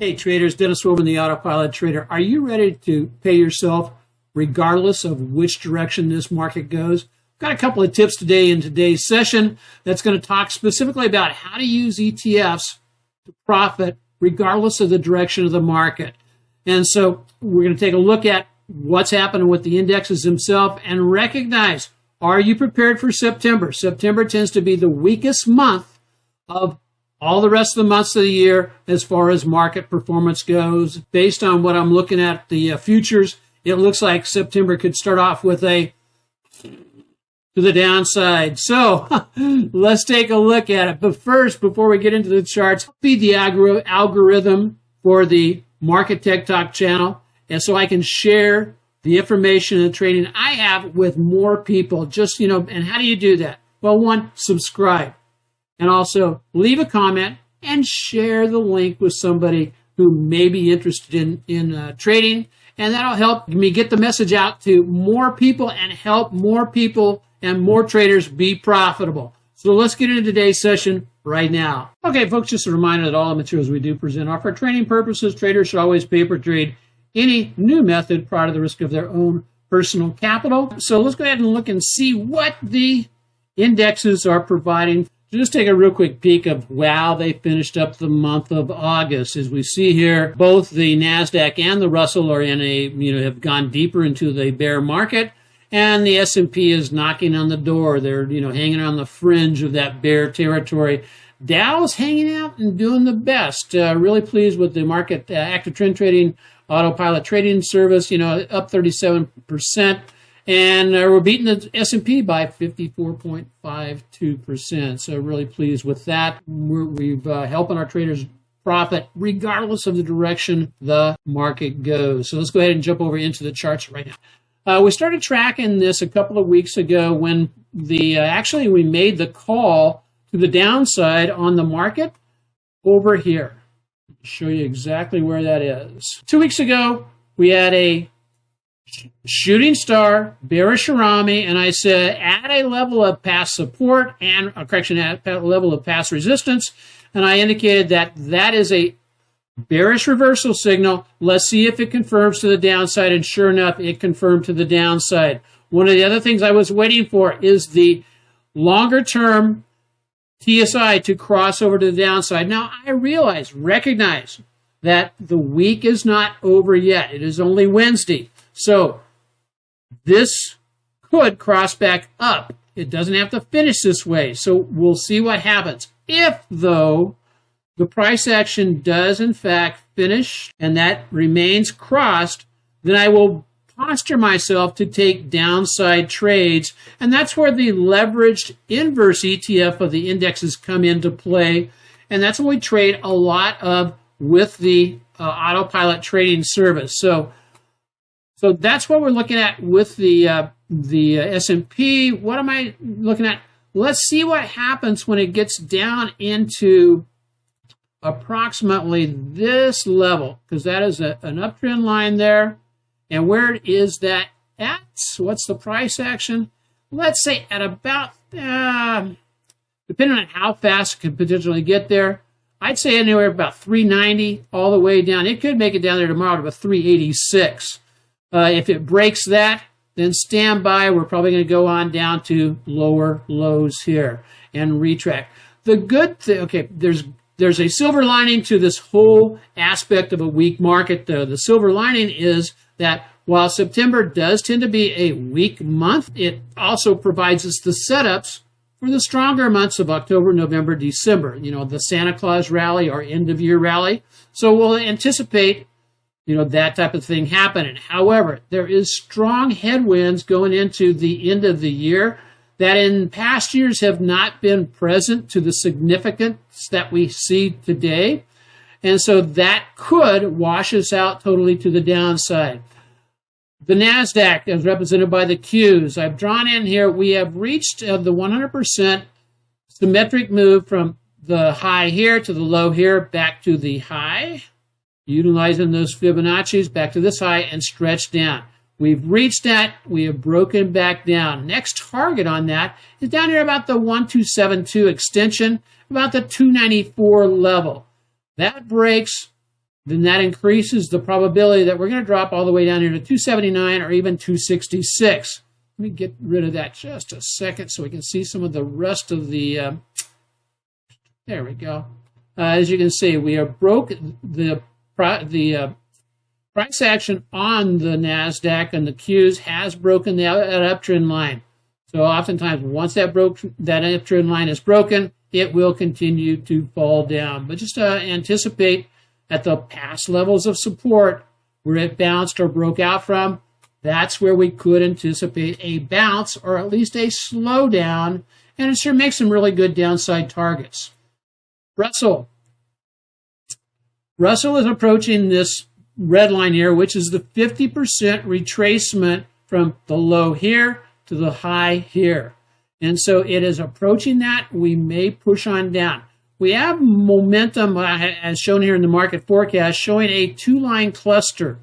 Hey traders, Dennis Wilburn, the Autopilot Trader. Are you ready to pay yourself regardless of which direction this market goes? I've got a couple of tips today in today's session that's going to talk specifically about how to use ETFs to profit regardless of the direction of the market. And so we're going to take a look at what's happening with the indexes themselves and recognize, are you prepared for September? September tends to be the weakest month of all the rest of the months of the year as far as market performance goes. Based on what I'm looking at, the futures, it looks like September could start off with a to the downside. So let's take a look at it. But first, before we get into the charts, feed the algorithm for the Market Tech Talk channel, and so I can share the information and trading I have with more people. Just, and how do you do that? Well, one, subscribe. And also leave a comment and share the link with somebody who may be interested in trading. And that'll help me get the message out to more people and help more people and more traders be profitable. So let's get into today's session right now. Okay, folks, just a reminder that all the materials we do present are for training purposes. Traders should always paper trade any new method prior to the risk of their own personal capital. So let's go ahead and look and see what the indexes are providing. Just take a real quick peek of wow, they finished up the month of August. As we see here, both the NASDAQ and the Russell are in have gone deeper into the bear market, and the S&P is knocking on the door. They're, hanging on the fringe of that bear territory. Dow's hanging out and doing the best. Really pleased with the market active trend trading, AutoPilot Trading service, up 37%. And we're beating the S&P by 54.52%. So really pleased with that. We've helping our traders profit regardless of the direction the market goes. So let's go ahead and jump over into the charts right now. We started tracking this a couple of weeks ago when actually we made the call to the downside on the market over here. I'll show you exactly where that is. 2 weeks ago, we had a shooting star, bearish Harami, and I said at a level of past support and at a level of past resistance, and I indicated that is a bearish reversal signal. Let's see if it confirms to the downside, and sure enough, it confirmed to the downside. One of the other things I was waiting for is the longer-term TSI to cross over to the downside. Now, I recognize that the week is not over yet. It is only Wednesday. So this could cross back up. It doesn't have to finish this way. So we'll see what happens. If, though, the price action does, in fact, finish and that remains crossed, then I will posture myself to take downside trades. And that's where the leveraged inverse ETF of the indexes come into play. And that's what we trade a lot of with the Autopilot Trading service. So that's what we're looking at with the S&P. What am I looking at? Let's see what happens when it gets down into approximately this level, because that is an uptrend line there. And where is that at? What's the price action? Let's say at about, depending on how fast it could potentially get there, I'd say anywhere about 390 all the way down. It could make it down there tomorrow to about 386. If it breaks that, then stand by. We're probably going to go on down to lower lows here and retract. The good thing, okay, there's a silver lining to this whole aspect of a weak market. The silver lining is that while September does tend to be a weak month, it also provides us the setups for the stronger months of October, November, December. The Santa Claus rally or end of year rally. So we'll anticipate that type of thing happening. However, there is strong headwinds going into the end of the year that in past years have not been present to the significance that we see today. And so that could wash us out totally to the downside. The NASDAQ, as represented by the Qs, I've drawn in here, we have reached the 100% symmetric move from the high here to the low here, back to the high. Utilizing those Fibonacci's back to this high and stretch down. We've reached that. We have broken back down. Next target on that is down here about the 1272 extension, about the 294 level. That breaks then that increases the probability that we're going to drop all the way down here to 279 or even 266. Let me get rid of that just a second so we can see some of the rest of the, there we go. As you can see, we have broke the price action on the NASDAQ and the Qs has broken that uptrend line. So oftentimes, once that uptrend line is broken, it will continue to fall down. But just anticipate at the past levels of support where it bounced or broke out from, that's where we could anticipate a bounce or at least a slowdown, and it sure makes some really good downside targets. Russell is approaching this red line here, which is the 50% retracement from the low here to the high here. And so it is approaching that. We may push on down. We have momentum, as shown here in the market forecast, showing a two-line cluster.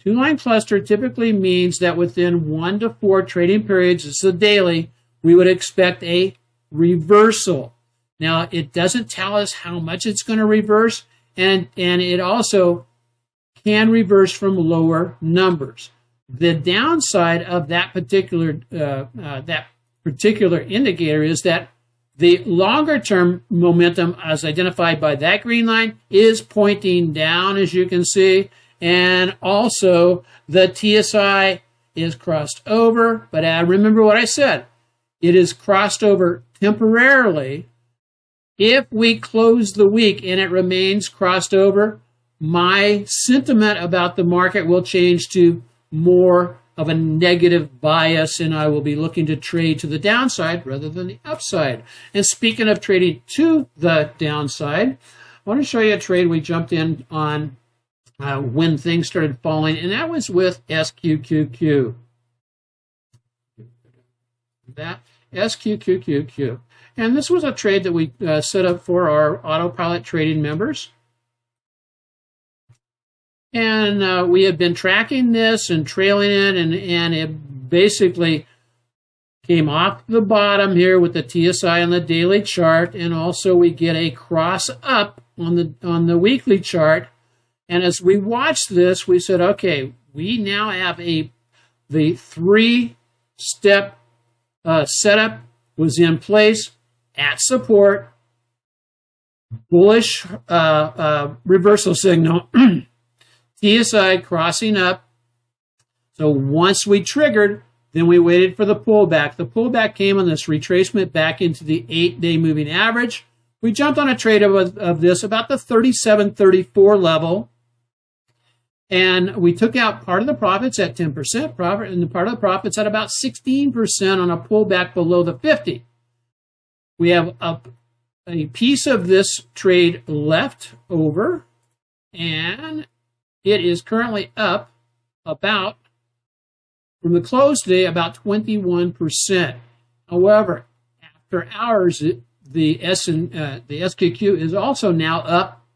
Two-line cluster typically means that within 1 to 4 trading periods, it's a daily, we would expect a reversal. Now, it doesn't tell us how much it's going to reverse, and it also can reverse from lower numbers. The downside of that particular indicator is that the longer-term momentum, as identified by that green line, is pointing down, as you can see, and also the TSI is crossed over. But remember what I said. It is crossed over temporarily. If we close the week and it remains crossed over, my sentiment about the market will change to more of a negative bias, and I will be looking to trade to the downside rather than the upside. And speaking of trading to the downside, I want to show you a trade we jumped in on when things started falling, and that was with SQQQ. That SQQQ. And this was a trade that we set up for our AutoPilot Trading members. And we had been tracking this and trailing it, and it basically came off the bottom here with the TSI on the daily chart, and also we get a cross up on the weekly chart. And as we watched this, we said, okay, we now have the 3-step setup was in place at support, bullish reversal signal. TSI crossing up. So once we triggered, then we waited for the pullback. The pullback came on this retracement back into the 8-day moving average. We jumped on a trade of this about the 37.34 level. And we took out part of the profits at 10% profit and the part of the profits at about 16% on a pullback below the 50. We have a piece of this trade left over, and it is currently up about, from the close today, about 21%. However, after hours, the SQQ is also now up.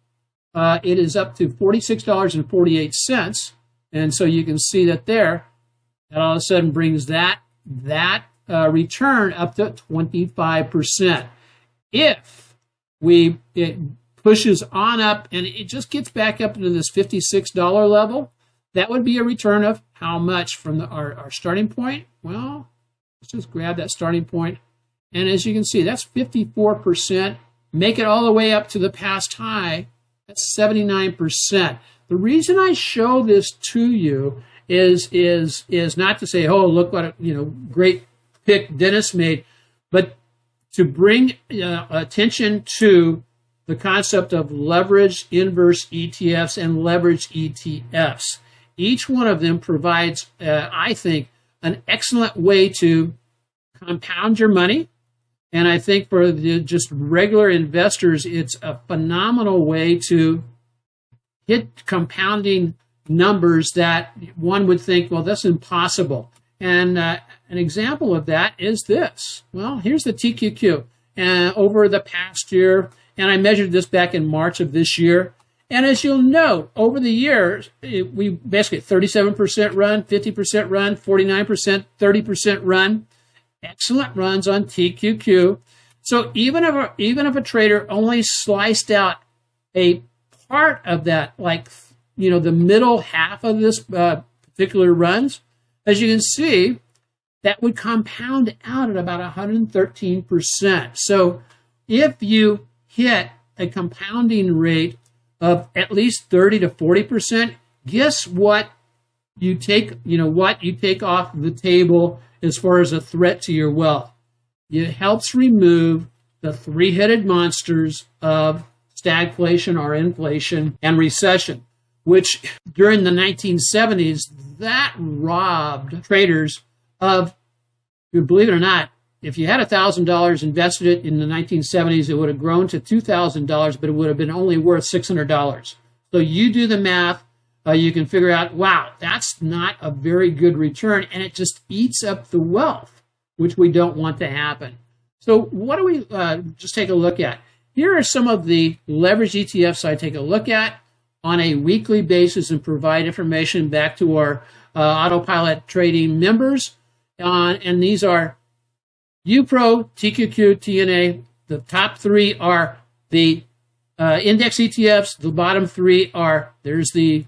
It is up to $46.48. And so you can see that there, that all of a sudden brings that return up to 25%. If it pushes on up and it just gets back up into this $56 level, that would be a return of how much from our starting point? Well, let's just grab that starting point. And as you can see, that's 54%. Make it all the way up to the past high, that's 79%. The reason I show this to you is not to say, oh, look what a great pick Dennis made, but to bring attention to the concept of leveraged inverse ETFs and leveraged ETFs. Each one of them provides, I think, an excellent way to compound your money. And I think for the just regular investors, it's a phenomenal way to hit compounding numbers that one would think, well, that's impossible. And an example of that is this. Well, here's the TQQ. Over the past year, and I measured this back in March of this year. And as you'll note, over the years, we basically 37% run, 50% run, 49%, 30% run. Excellent runs on TQQ. So even if a trader only sliced out a part of that, like the middle half of this particular runs, as you can see, that would compound out at about 113%. So if you hit a compounding rate of at least 30 to 40%, guess what you take off the table as far as a threat to your wealth? It helps remove the three-headed monsters of stagflation or inflation and recession, which during the 1970s, that robbed traders of, believe it or not, if you had $1,000 invested it in the 1970s, it would have grown to $2,000, but it would have been only worth $600. So you do the math, you can figure out, wow, that's not a very good return, and it just eats up the wealth, which we don't want to happen. So what do we just take a look at? Here are some of the leverage ETFs I take a look at on a weekly basis and provide information back to our AutoPilot Trading members. And these are UPRO, TQQ, TNA. The top three are the index ETFs. The bottom three are, there's the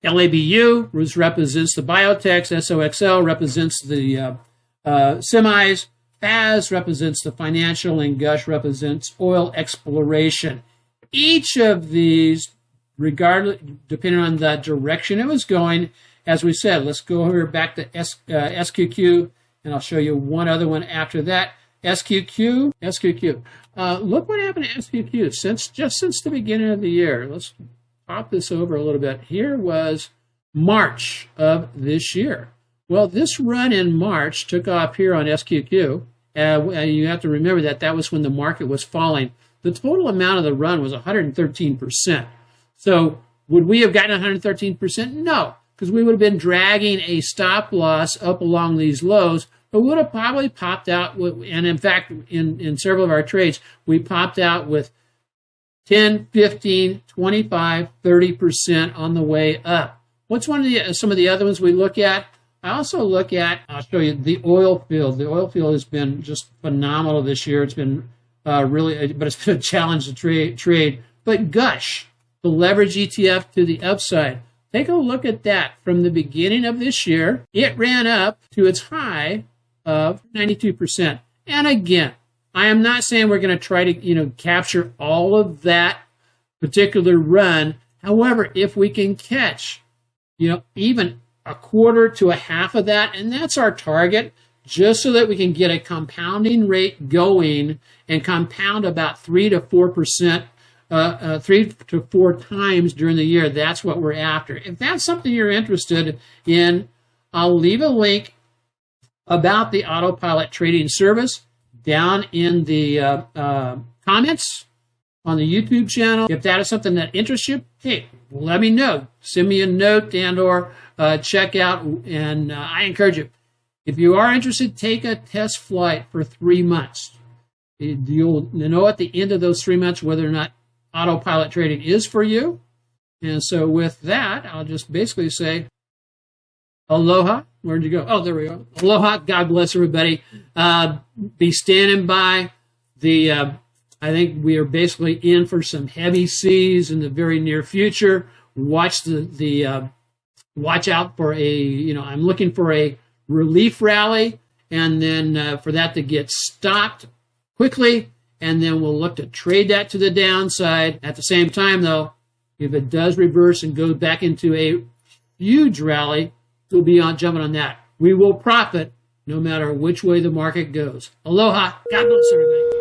LABU, which represents the biotechs. SOXL represents the semis. FAS represents the financial, and GUSH represents oil exploration. Each of these, regardless, depending on the direction it was going, as we said, let's go here back to SQQ, and I'll show you one other one after that. SQQ. Look what happened to SQQ just since the beginning of the year. Let's pop this over a little bit. Here was March of this year. Well, this run in March took off here on SQQ. You have to remember that was when the market was falling. The total amount of the run was 113%. So would we have gotten 113%? No, because we would have been dragging a stop loss up along these lows, but would have probably popped out. And in fact, in several of our trades, we popped out with 10, 15, 25, 30% on the way up. What's some of the other ones we look at? I also look at, I'll show you, the oil field. The oil field has been just phenomenal this year. It's been really, but it's been a challenge to trade. But GUSH, the leverage ETF to the upside, take a look at that. From the beginning of this year, it ran up to its high of 92%. And again, I am not saying we're going to try to, capture all of that particular run. However, if we can catch, even a quarter to a half of that, and that's our target, just so that we can get a compounding rate going and compound about 3 to 4%, 3 to 4 times during the year. That's what we're after. If that's something you're interested in, I'll leave a link about the AutoPilot Trading service down in the comments on the YouTube channel. If that is something that interests you, hey, let me know. Send me a note and or check out. And I encourage you, if you are interested, take a test flight for 3 months. You'll know at the end of those 3 months whether or not AutoPilot Trading is for you. And so with that, I'll just basically say, aloha. Where'd you go? Oh, there we go. Aloha. God bless everybody. Be standing by. I think we are basically in for some heavy seas in the very near future. Watch watch out for I'm looking for a relief rally, and then for that to get stopped quickly, and then we'll look to trade that to the downside. At the same time, though, if it does reverse and go back into a huge rally, we'll be jumping on that. We will profit no matter which way the market goes. Aloha. God bless everybody.